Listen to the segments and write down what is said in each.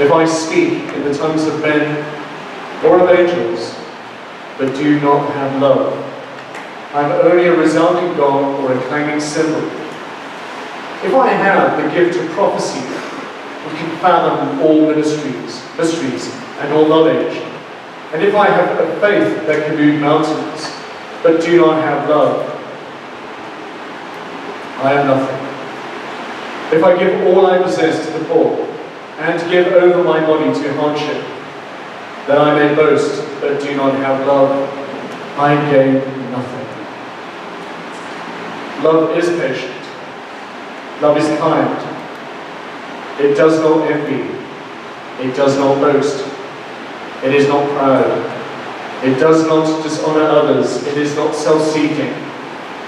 If I speak in the tongues of men or of angels, but do not have love, I am only a resounding gong or a clanging cymbal. If I have the gift of prophecy, and can fathom all mysteries, and all knowledge, and if I have a faith that can move mountains, but do not have love, I am nothing. If I give all I possess to the poor, and give over my body to hardship, that I may boast, but do not have love, I gain nothing. Love is patient. Love is kind. It does not envy. It does not boast. It is not proud. It does not dishonor others. It is not self-seeking.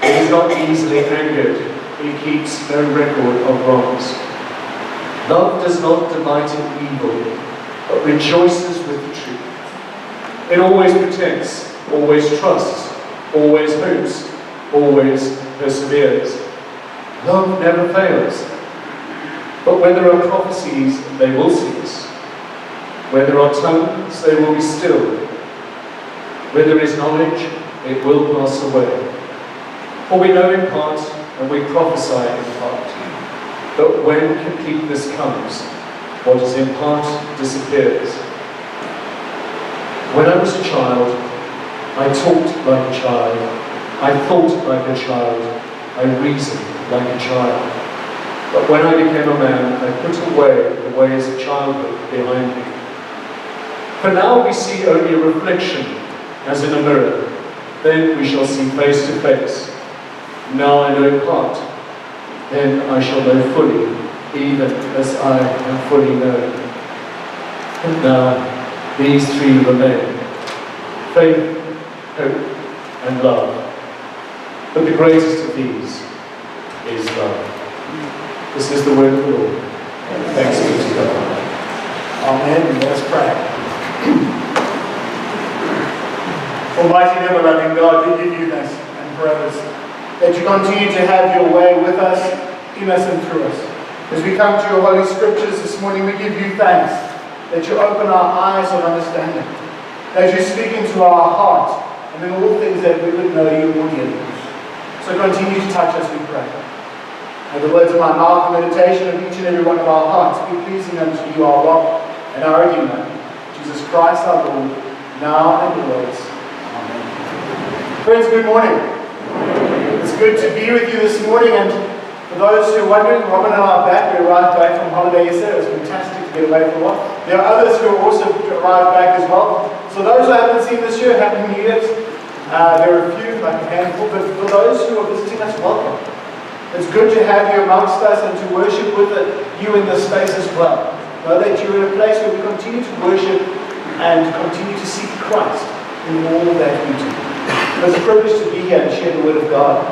It is not easily angered. It keeps no record of wrongs. Love does not delight in evil, but rejoices with the truth. It always protects, always trusts, always hopes, always perseveres. Love never fails. But where there are prophecies, they will cease. Where there are tongues, they will be stilled. Where there is knowledge, it will pass away. For we know in part, and we prophesy in part. But when completeness comes, what is in part disappears. When I was a child, I talked like a child. I thought like a child. I reasoned like a child. But when I became a man, I put away the ways of childhood behind me. For now we see only a reflection, as in a mirror. Then we shall see face to face. Now I know in part. Then I shall know fully, even as I am fully known. And now these three remain: faith, hope, and love. But the greatest of these is love. This is the word of the Lord. Thanks be to God. Amen. Let us pray. Almighty and ever-loving God, we give you thanks and praise that you continue to have your way with us, in us and through us. As we come to your holy scriptures this morning, we give you thanks that you open our eyes of understanding, that you speak into our heart, and in all things that we would know you audiently. So continue to touch us, we pray. May the words of my mouth and meditation of each and every one of our hearts be pleasing unto you, our rock and our Redeemer, Jesus Christ our Lord, now and always. Amen. Friends, good morning. It's good to be with you this morning, and for those who are wondering, Robin and I are back. We arrived back from holiday yesterday. It was fantastic to get away for a while. There are others who are also arrived back as well. So those who I haven't seen this year, Happy New Year's. There are a few, like a handful, but for those who are visiting us, welcome. It's good to have you amongst us and to worship with you in this space as well. Know that you're in a place where we continue to worship and continue to seek Christ in all that we do. It's a privilege to be here and share the Word of God.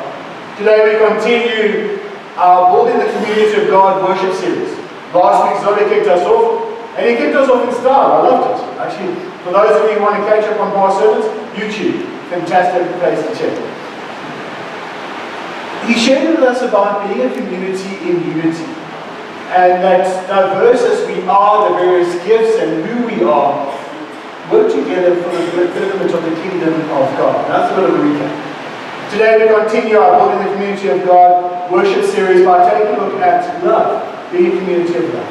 Today we continue our Building the Community of God worship series. Last week Zoe kicked us off, and he kicked us off in style. I loved it. Actually, for those of you who want to catch up on past sermons, YouTube, fantastic place to check. He shared with us about being a community in unity, and that diverse as we are, the various gifts and who we are, work together for the betterment of the kingdom of God. That's a bit of a recap. Today we continue our Building the Community of God worship series by taking a look at love, being a community of love.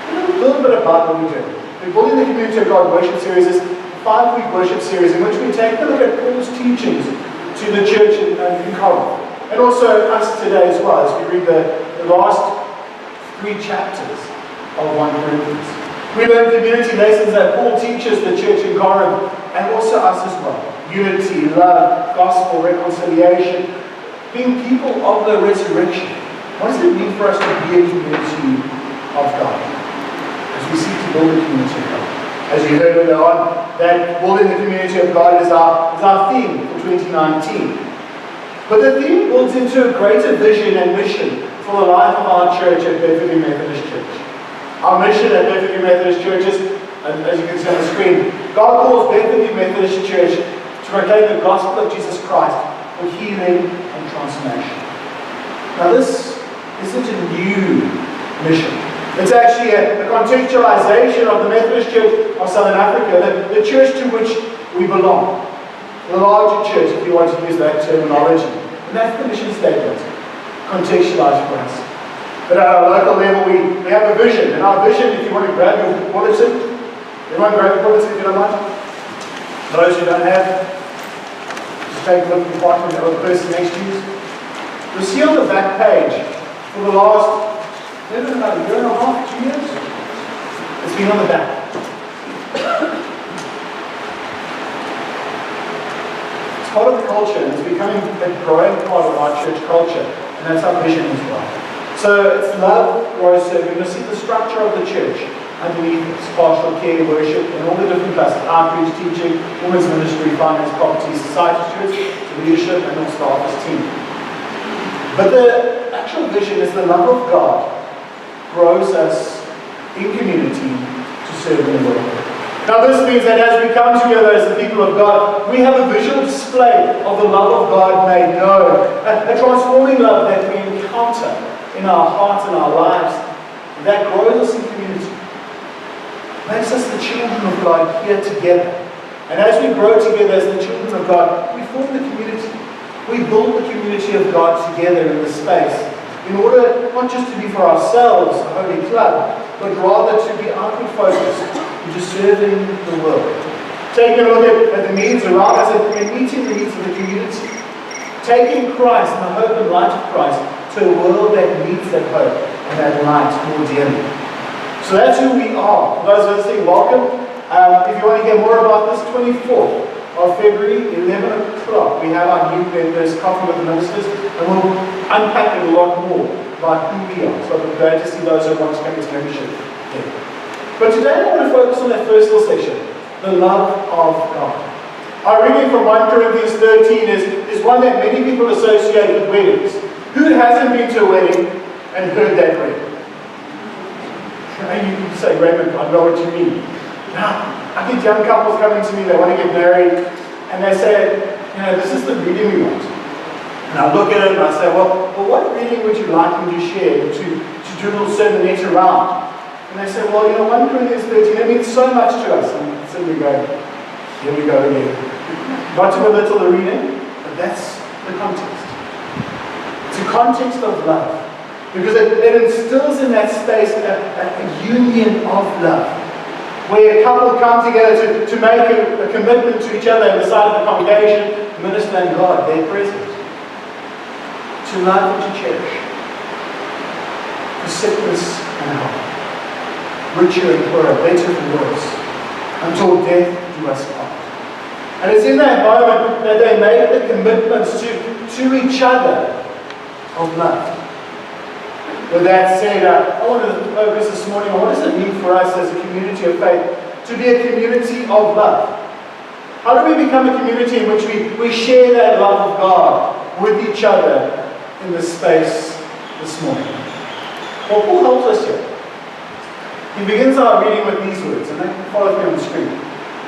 A little bit about what we're doing. The Building the Community of God worship series is a 5-week worship series in which we take a look at Paul's teachings to the church in Corinth. And also us today as well, as we read the last 3 chapters of 1 Corinthians. We learn community lessons that Paul teaches the church in Corinth, and also us as well. Unity, love, gospel, reconciliation, being people of the resurrection. What does it mean for us to be a community of God? As we seek to build a community of God. As you heard earlier on, that building the community of God is our theme for 2019. But the theme builds into a greater vision and mission for the life of our church at Bethany Methodist Church. Our mission at Bethany Methodist Church is, as you can see on the screen, God calls Bethany Methodist Church to proclaim the gospel of Jesus Christ for healing and transformation. Now this isn't a new mission. It's actually a contextualization of the Methodist Church of Southern Africa, the church to which we belong. The larger church, if you want to use that terminology. And that's the mission statement, contextualized for us. But at our local level, we have a vision. And our vision, if you want to grab your bulletin, everyone grab your bulletin if you don't mind. Those who don't have, just take a look at the bottom of the person next to you. You'll see on the back page, for the last, maybe about a year and a half, 2 years, it's been on the back. It's part of the culture, and it's becoming a growing part of our church culture, and that's our vision as well. So it's love, grow, serve. You're going to see the structure of the church underneath it. It's pastoral care, worship, and all the different classes: outreach, teaching, women's ministry, finance, property, society stewardship, leadership, and also the office team. But the actual vision is the love of God grows us in community to serve in the world. Now this means that as we come together as the people of God, we have a visual display of the love of God made known, a transforming love that we encounter in our hearts and our lives, that grows us in community, makes us the children of God here together. And as we grow together as the children of God, we form the community. We build the community of God together in this space, in order not just to be for ourselves, a holy club, but rather to be outward focused, into serving the world. Taking a look at the needs around us and meeting the needs of the community. Taking Christ and the hope and light of Christ to a world that needs that hope and that light more dearly. So that's who we are. For those visiting, welcome. If you want to hear more about this, 24th of February, 11 o'clock, we have our new members coffee with the ministers, and we'll unpack it a lot more about who we are. So I'm glad to see those who want to come into membership here. But today I want to focus on that first little section, the love of God. Our reading from 1 Corinthians 13 is one that many people associate with weddings. Who hasn't been to a wedding and heard that read? And you say, Raymond, I know what you mean. Now, I get young couples coming to me, they want to get married, and they say, this is the reading we want. And I look at it and I say, well what reading would you like me to share to do a little sermonette around? And they say, 1 Corinthians 13, it means so much to us. And so we go, here we go again. Not to belittle the reading, but that's the context. It's a context of love. Because it instills in that space a union of love. Where a couple come together to make a commitment to each other in the sight of the congregation, minister and God, they're present. To love and to cherish. For sickness and health. Richer and poorer, better and worse. Until death do us part. And it's in that moment that they make the commitments to each other of love. With that said, I want to focus this morning on what does it mean for us as a community of faith to be a community of love? How do we become a community in which we share that love of God with each other in this space this morning? Well, Paul helps us here. He begins our reading with these words, and they can follow me on the screen.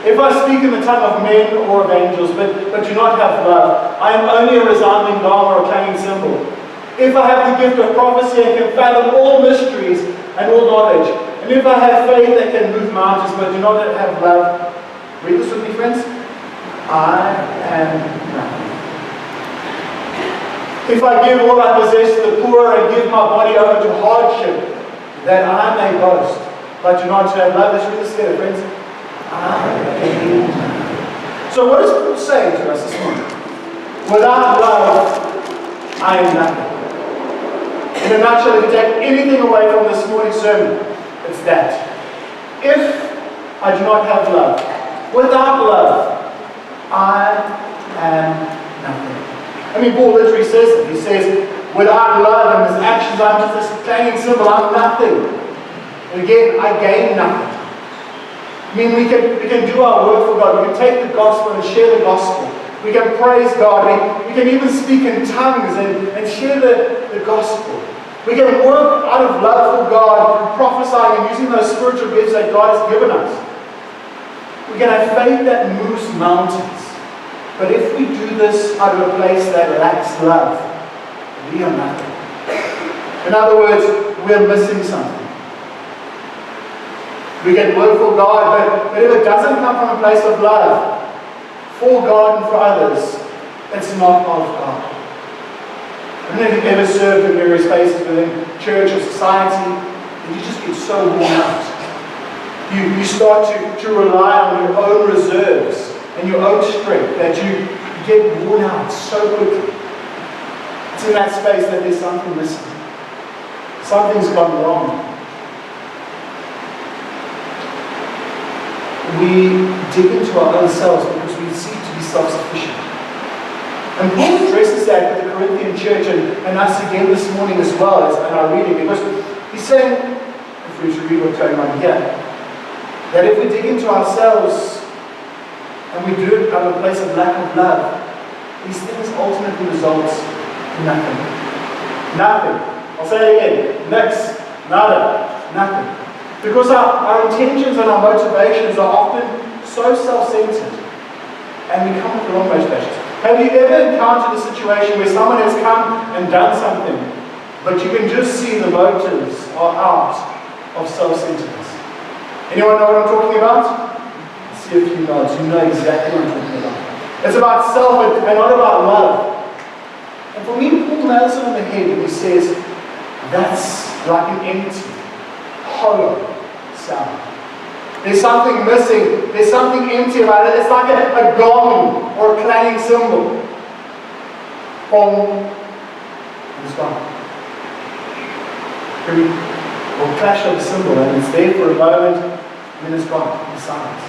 If I speak in the tongue of men or of angels, but do not have love, I am only a resounding gong or a clanging cymbal. If I have the gift of prophecy and can fathom all mysteries and all knowledge, and if I have faith that can move mountains but do not have love, read this with me, friends. I am nothing. If I give all I possess to the poor and give my body over to hardship, that I may boast, but do not have love, let's read this together, friends. I am nothing. So what does Paul say to us this morning? Without love, I am nothing. In a nutshell, if you take anything away from this morning's sermon, it's that. If I do not have love, without love, I am nothing. I mean, Paul literally says it. He says, without love and his actions, I'm just this clanging cymbal, I'm nothing. And again, I gain nothing. I mean, we can do our work for God. We can take the gospel and share the gospel. We can praise God. We can even speak in tongues and share the gospel. We can work out of love for God, prophesying and using those spiritual gifts that God has given us. We can have faith that moves mountains. But if we do this out of a place that lacks love, we are nothing. In other words, we're missing something. We can work for God, but if it doesn't come from a place of love, for God and for others, it's not of God. I don't know if you've ever served in various places within church or society, and you just get so worn out. You start to rely on your own reserves and your own strength, that you get worn out so quickly. It's in that space that there's something missing. Something's gone wrong. We dig into our own selves because we seek to be self-sufficient. And Paul addresses that with the Corinthian church and us again this morning as well as in our reading, because he's saying, if we should read what's going on here, that if we dig into ourselves and we do it out of a place of lack of love, these things ultimately results in nothing. Nothing. I'll say it again. Nix. Nada. Nothing. Because our intentions and our motivations are often so self-centered, and we come with the wrong motivations. Have you ever encountered a situation where someone has come and done something, but you can just see the motives are out of self-centeredness? Anyone know what I'm talking about? Let's see a few nods. You know exactly what I'm talking about. It's about self and not about love. And for me, Paul nails it on the head when he says, that's like an empty, hollow sound. There's something missing. There's something empty about it. It's like a gong or a clanging cymbal. Boom. And it's gone. Or clash of a cymbal, and it's there for a moment, and then it's gone. It's silence.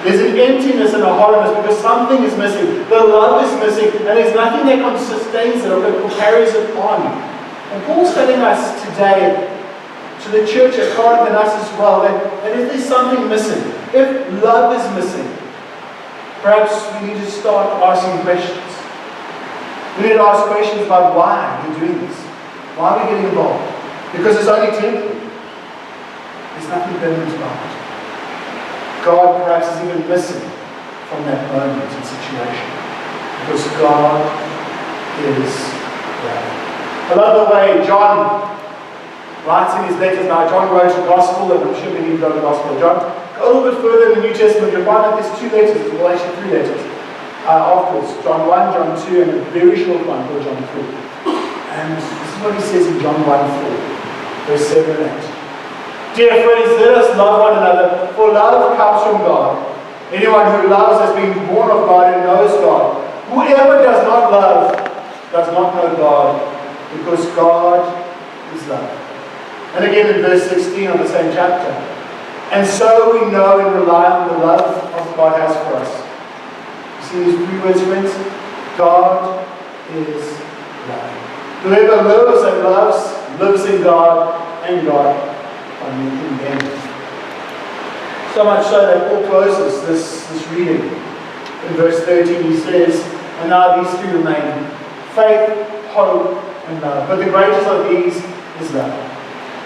There's an emptiness and a hollowness because something is missing. The love is missing, and there's nothing that sustains it or carries it on. And Paul's telling us today, to the church at Corinth and us as well, that if there's something missing, if love is missing, perhaps we need to start asking questions. We need to ask questions about why we're doing this. Why are we getting involved? Because it's only temporary. There's nothing permanent about it. God perhaps is even missing from that moment and situation. Because God is love. I love the way John writes in his letters. Now, John wrote a gospel, and I'm sure many of you know the gospel of John. Go a little bit further in the New Testament, you'll find that there's 2 letters, well actually 3 letters, afterwards. John 1, John 2, and a very short one called John 3. And this is what he says in John 1:4, verse 7 and 8. Dear friends, let us love one another, for love comes from God. Anyone who loves has been born of God and knows God. Whoever does not love does not know God, because God is love. And again in verse 16 of the same chapter. And so we know and rely on the love of God has for us. You see these 3 words, friends? God is love. Whoever lives and loves lives in God, and God in them. So much so that Paul closes this reading. In verse 13 he says, and now these 3 remain: faith, hope, and love. But the greatest of these is love.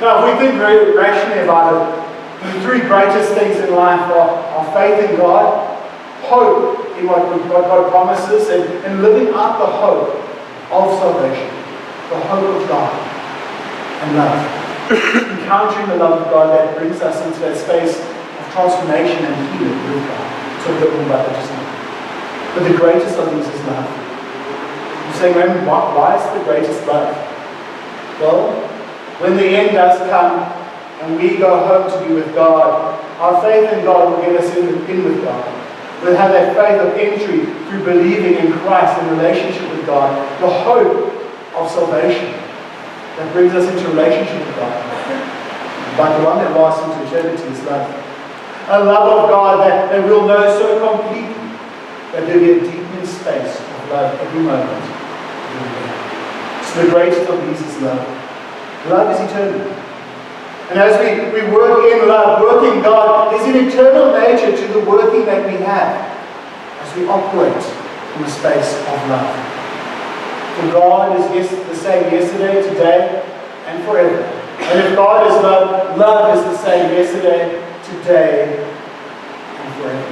Now, if we think very rationally about it, the 3 greatest things in life are faith in God, hope in what God promises, and living out the hope of salvation, the hope of God, and love. Encountering the love of God that brings us into that space of transformation and healing with God. So we're talking about that just now. But the greatest of these is love. You're saying, Raymond, why is the greatest love? Well, when the end does come and we go home to be with God, our faith in God will get us in with God. We'll have that faith of entry through believing in Christ and relationship with God, the hope of salvation that brings us into relationship with God. But the one that lasts into eternity is love. A love of God that we'll know so completely that there'll be a deepening space of love every moment. So the greatest of these is love. Love is eternal. And as we work in love, work in God, there's an eternal nature to the working that we have as we operate in the space of love. For God is the same yesterday, today, and forever. And if God is love, love is the same yesterday, today, and forever.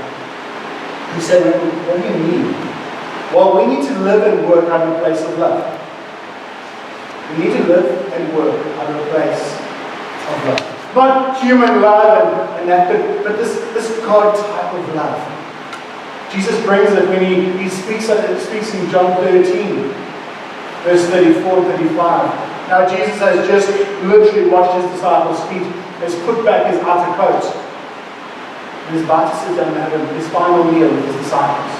You say, what do you mean? Well, we need to live and work out of a place of love. We need to live and work out of a place of love. Not human love and that, but this God type of love. Jesus brings it when he speaks in John 13, verse 34 and 35. Now Jesus has just literally washed his disciples' feet, has put back his outer coat, and is about to sit down and have his final meal with his disciples.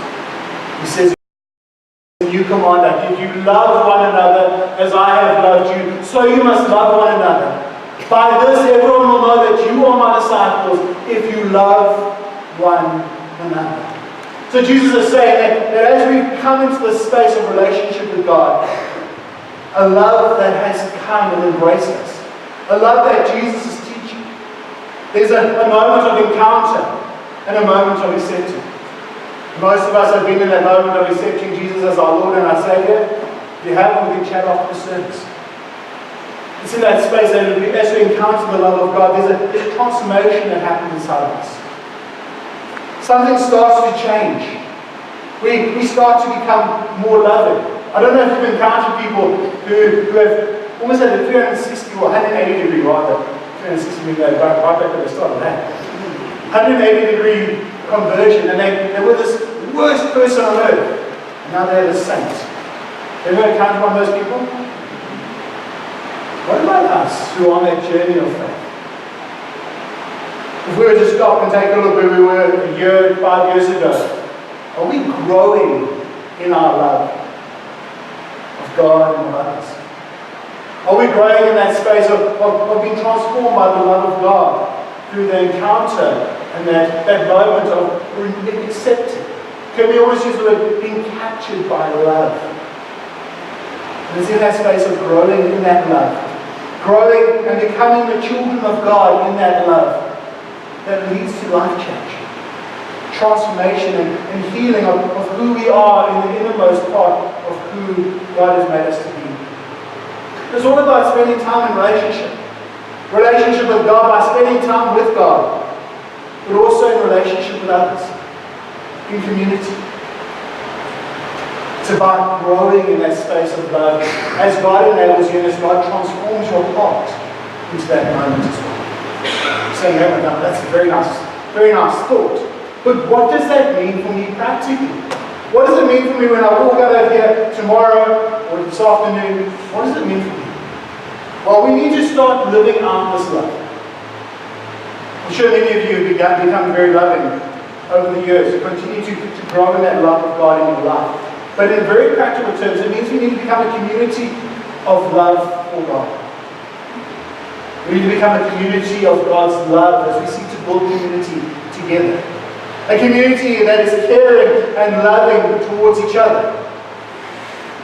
He says, "A new command I give you, love one another as I have loved you, so you must love one another. By this everyone will know that you are my disciples, if you love one another." So Jesus is saying that as we've come into the space of relationship with God, a love that has come and embraced us, a love that Jesus is teaching. There's a moment of encounter and a moment of acceptance. Most of us have been in that moment of accepting Jesus as our Lord and our Savior. If you haven't, we can chat after the service. It's in that space that as we encounter the love of God, there's a transformation that happens inside of us. Something starts to change. We start to become more loving. I don't know if you've encountered people who have almost had a 360 or 180 degree, rather. 360 means right back at the start of that. 180 degree conversion, and they were this worst person on earth. And now they're the saint. Have you ever encountered one of those people? What about us who are on that journey of faith? If we were to stop and take a look where we were a year, 5 years ago, are we growing in our love of God and of others? Are we growing in that space of being transformed by the love of God through the encounter and that moment of being accepted? Can we always use the word being captured by love? And it's in that space of growing in that love, growing and becoming the children of God in that love, that leads to life change, transformation and healing of who we are in the innermost part of who God has made us to be. It's all about spending time in relationship with God by spending time with God, but also in relationship with others, in community. It's about growing in that space of love as God enables you and as God transforms your heart into that moment as well. Saying, "Oh, no, that's a very nice thought. But what does that mean for me practically? What does it mean for me when I walk out of here tomorrow or this afternoon? What does it mean for me?" Well, we need to start living out this love. I'm sure many of you have become very loving over the years. You continue to grow in that love of God in your life. But in very practical terms, it means we need to become a community of love for God. We need to become a community of God's love as we seek to build community together. A community that is caring and loving towards each other.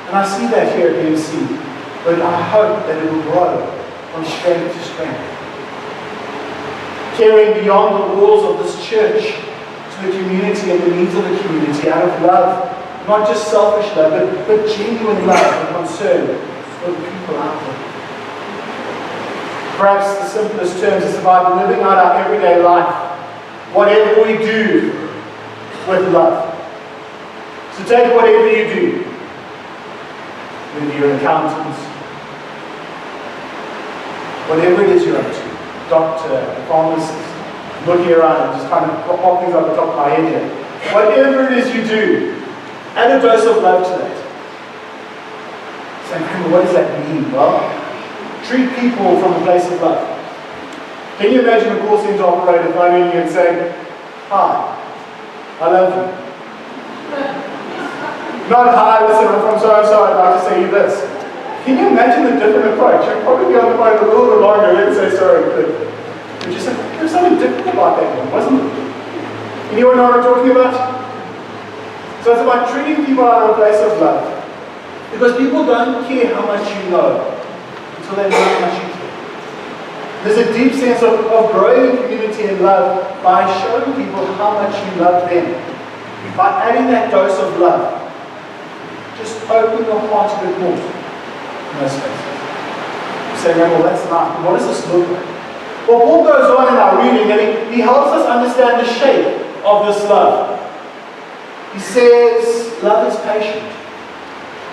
And I see that here at BMC. But I hope that it will grow from strength to strength. Caring beyond the walls of this church to the community and the needs of the community out of love. Not just selfish love, but genuine love and concern for the people out there. Perhaps the simplest terms is about living out our everyday life, whatever we do, with love. So take whatever you do, whether you're an accountant, whatever it is you're up to, doctor, pharmacist, looking around and just kind of pop things up the top of my head here. Whatever it is you do, add a dose of love to that. Saying, what does that mean? Well, treat people from a place of love. Can you imagine a call center operator phoning you and saying, "Hi, I love you." Not, "Hi, listen, I'm from so-and-so, I'd like to say you this." Can you imagine the different approach? You'd probably be on the phone a little bit longer and say, "Sorry, but just there's something different about that one, wasn't it?" Anyone know what I'm talking about? So it's about treating people out of a place of love. Because people don't care how much you know until they know how much you care. There's a deep sense of growing in community and love by showing people how much you love them. By adding that dose of love. Just open your heart a bit more in those spaces. You say, "Well, that's nice, but what does this look like?" Well, Paul goes on in our reading and he helps us understand the shape of this love. He says, love is patient.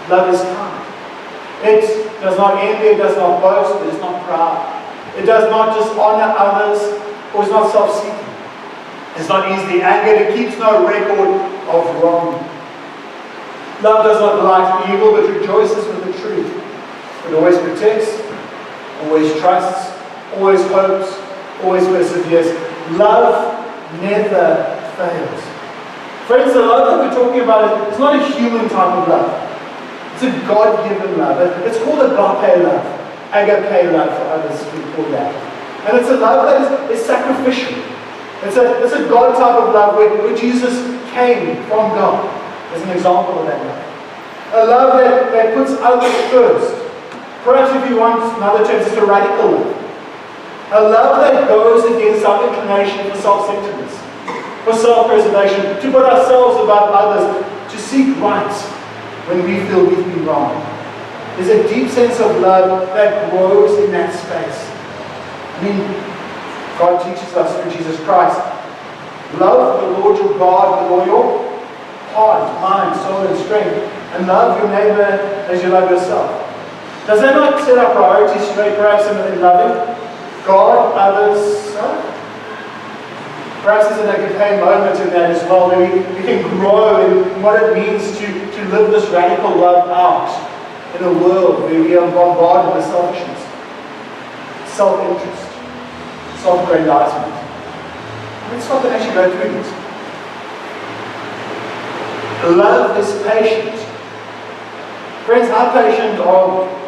Love is kind. It does not envy, it does not boast, it is not proud. It does not dishonor others, or is not self-seeking. It's not easily angered. It keeps no record of wrong. Love does not delight in evil, but rejoices with the truth. It always protects, always trusts, always hopes, always perseveres. Love never fails. Friends, the love that we're talking about is not a human type of love. It's a God-given love. It's called agape love. Agape love for others, we call that. And it's a love that is sacrificial. It's a God type of love where Jesus came from God as an example of that love. A love that puts others first. Perhaps if you want another term, it's a radical love. A love that goes against our inclination for self-centeredness, for self-preservation, to put ourselves above others, to seek right when we feel we've been wrong. There's a deep sense of love that grows in that space. I mean, God teaches us through Jesus Christ. Love the Lord your God with all your heart, mind, soul, and strength. And love your neighbor as you love yourself. Does that not set our priorities straight, perhaps, in loving God, others, self? Perhaps there's an agape moment in that as well, where we can grow in what it means to live this radical love out in a world where we are bombarded with selfishness, self-interest, self-aggrandizement. Let's stop and actually go through this. Love is patient. Friends, how patient are we?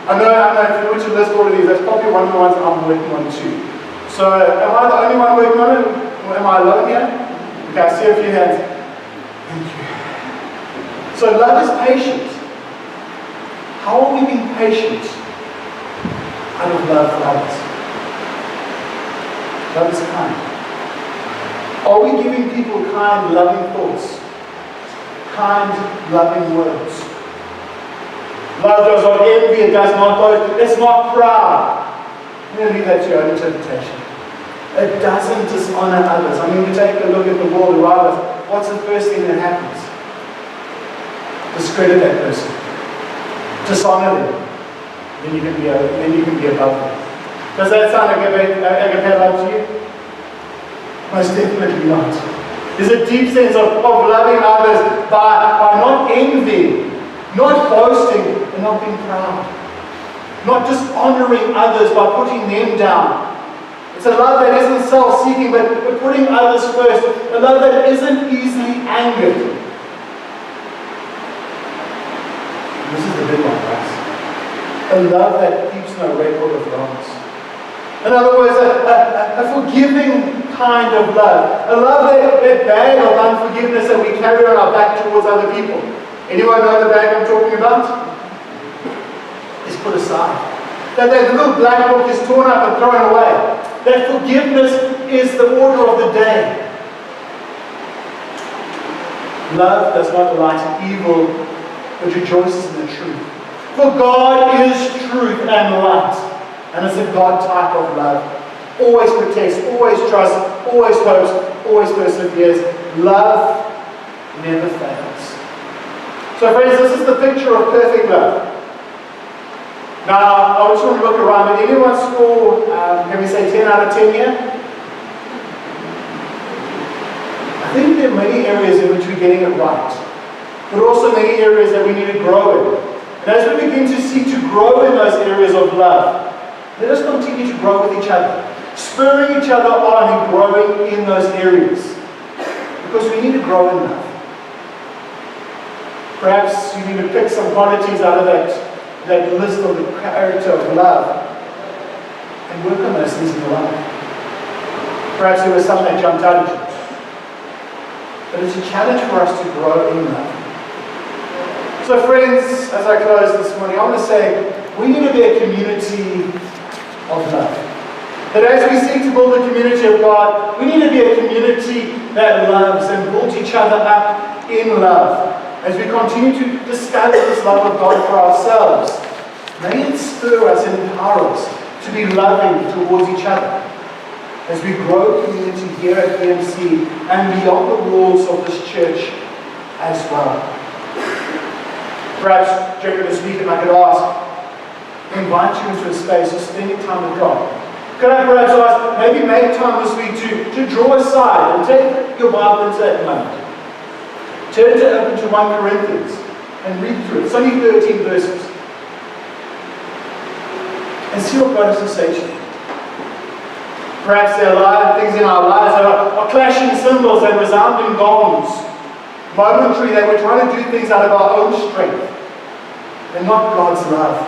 I know if you were to list all of these, that's probably one of the ones that I'm working on too. So, am I the only one working on it? Or am I alone here? Okay, I see a few hands. Thank you. So, love is patient. How are we being patient out of love for others? Love is kind. Are we giving people kind, loving thoughts? Kind, loving words? Love does not envy, it does not boast, it's not proud. I'm going to leave that to your own interpretation. It doesn't dishonor others. I mean, we take a look at the world around us. What's the first thing that happens? Discredit that person. Dishonor them. Then you can be above them. Does that sound like agape love to you? Most definitely not. There's a deep sense of loving others by not envying, not boasting, and not being proud. Not just honoring others by putting them down. It's a love that isn't self-seeking, but putting others first. A love that isn't easily angered. This is the big one, guys. A love that keeps no record of wrongs. In other words, a forgiving kind of love. A love that bag of unforgiveness that we carry on our back towards other people. Anyone know the bag I'm talking about? Is put aside. That little black book is torn up and thrown away. That forgiveness is the order of the day. Love does not delight in evil, but rejoices in the truth. For God is truth and light. And it's a God type of love. Always protects, always trusts, always hopes, always perseveres. Love never fails. So friends, this is the picture of perfect love. Now, I just want to look around. Did anyone score, can we say 10 out of 10 here? I think there are many areas in which we're getting it right. But also many areas that we need to grow in. And as we begin to seek to grow in those areas of love, let us continue to grow with each other, spurring each other on and growing in those areas. Because we need to grow in love. Perhaps you need to pick some qualities out of that list of the character of love and work on those things in your life. Perhaps there was some that jumped out at you. But it's a challenge for us to grow in love. So friends, as I close this morning, I want to say we need to be a community of love. That as we seek to build a community of God, we need to be a community that loves and builds each other up in love. As we continue to discover this love of God for ourselves, may it spur us and empower us to be loving towards each other. As we grow community here at BMC and beyond the walls of this church as well. Perhaps during this weekend I could ask, invite you into a space of spending time with God. Could I perhaps ask, maybe make time this week to draw aside and take your Bible into that moment. Turn to open to 1 Corinthians and read through it. It's only 13 verses. And see what God has to say to you. Perhaps there are things in our lives that are clashing cymbals and resounding gongs. Momentary, that we're trying to do things out of our own strength and not God's love.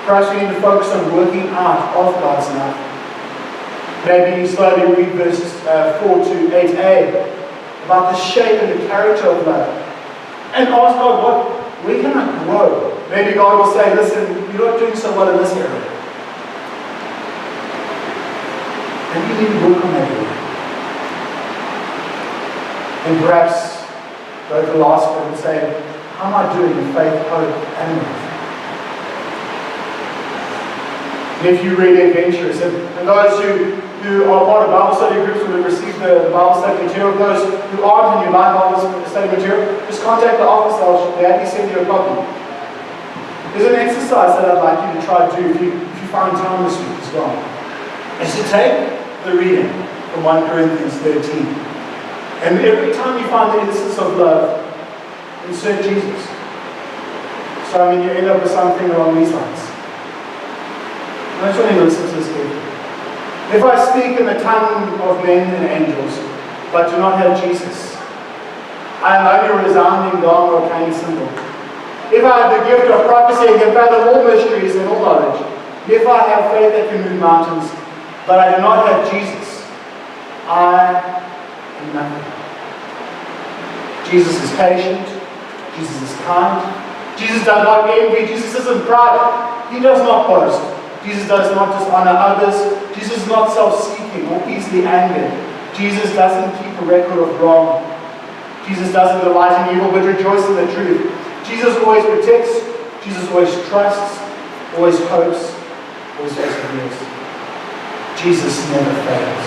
Perhaps we need to focus on working out of God's love. Maybe you slowly read verses 4 to 8a about the shape and the character of love. And ask God, where can I grow? Maybe God will say, listen, you're not doing so well in this area. And you need to work on that area. And perhaps go to the last one and say, how am I doing in faith, hope, and love? And if you really adventurous, and those who are part of Bible study groups will have received the Bible study material. Those who aren't and you like Bible study material, just contact the office. They'll gladly send you a copy. There's an exercise that I'd like you to try to do if you find time this week as well. Is to take the reading from 1 Corinthians 13. And every time you find the instance of love, insert Jesus. So you end up with something along these lines. I just want you to listen to this carefully. If I speak in the tongue of men and angels, but do not have Jesus, I am only a resounding gong or clanging cymbal. If I have the gift of prophecy and can fathom all mysteries and all knowledge, if I have faith that can move mountains, but I do not have Jesus, I am nothing. Jesus is patient. Jesus is kind. Jesus does not envy. Jesus isn't proud. He does not boast. Jesus does not dishonor others. Jesus is not self-seeking or easily angered. Jesus doesn't keep a record of wrong. Jesus doesn't delight in evil but rejoice in the truth. Jesus always protects. Jesus always trusts, always hopes, always perseveres. Jesus never fails.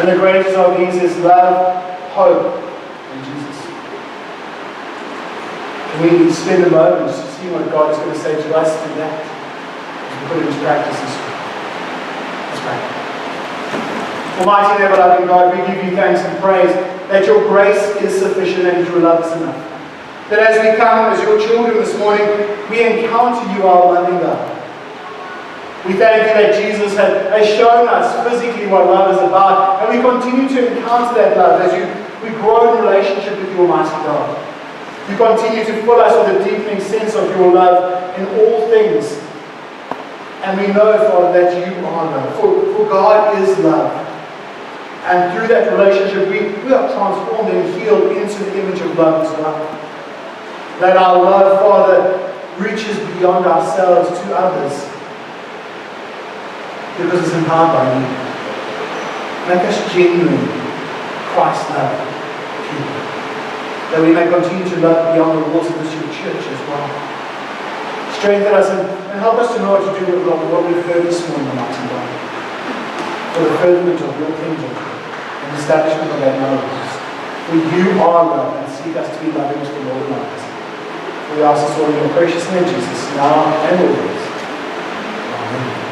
And the greatest of these is love, hope, and Jesus. Can we spend a moment to see what God is going to say to us through that? Put it into practice this week. Let's pray. Almighty and ever-loving God, we give you thanks and praise that your grace is sufficient and you love us enough. That as we come as your children this morning, we encounter you, our loving God. We thank you that Jesus has shown us physically what love is about, and we continue to encounter that love as we grow in relationship with you, Almighty God. You continue to fill us with a deepening sense of your love in all things. And we know, Father, that you are love. For God is love. And through that relationship, we are transformed and healed into the image of love as well. That our love, Father, reaches beyond ourselves to others. Because it's empowered by you. Make us genuine Christ-love people. That we may continue to love beyond the walls of this your church as well. Strengthen us and help us to know what to do with what we've heard this morning, Almighty God. For the furtherance of your kingdom and the establishment of that knowledge. For you are love and seek us to be loving to the Lord and others. We ask this all in your precious name, Jesus, now and always. Amen.